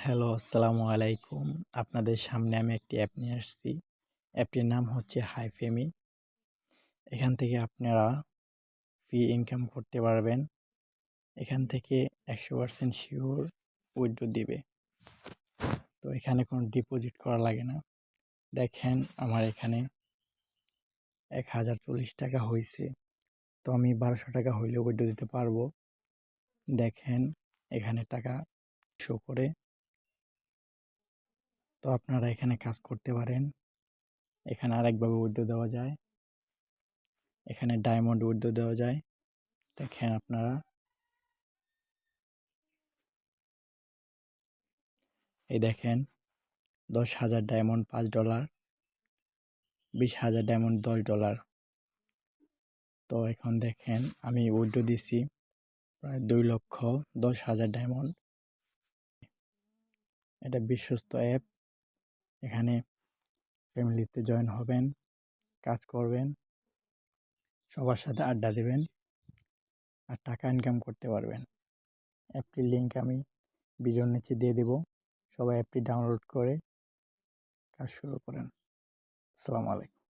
Hello, আসসালামু আলাইকুম। আপনাদের সামনে আমি একটি অ্যাপ নিয়ে আসছি। অ্যাপটির নাম হচ্ছে হাইফেমি। এখান থেকে আপনারা ফ্রি ইনকাম করতে পারবেন। এখান থেকে ১০০% সিওর উইথড্র দিবে। তো এখানে কোনো ডিপোজিট করা লাগে না। দেখেন আমার এখানে ৳১,০৪০ হইছে। তো আমি ৳১,২০০ হইলেও উইথড্র দিতে পারবো। দেখেন এখানে টাকা শো করে। তো আপনারা এখানে কাজ করতে পারেন। এখানে আরেকভাবে উইথড্র দেওয়া যায়। এখানে ডায়মন্ড উইথড্র দেওয়া যায়। দেখেন আপনারা এই দেখেন ১০,০০০ ডায়মন্ড $৫, ২০,০০০ ডায়মন্ড $১০। তো এখন দেখেন আমি উইথড্র দিছি প্রায় ২,১০,০০০ ডায়মন্ড। এটা বিশ্বস্ত অ্যাপ। এখানে ফ্যামিলিতে জয়েন হবেন, কাজ করবেন, সবার সাথে আড্ডা দেবেন আর টাকা ইনকাম করতে পারবেন। অ্যাপটির লিঙ্ক আমি ভিডিওর নিচে দিয়ে দেব। সবাই অ্যাপটি ডাউনলোড করে কাজ শুরু করেন। আসসালামু আলাইকুম।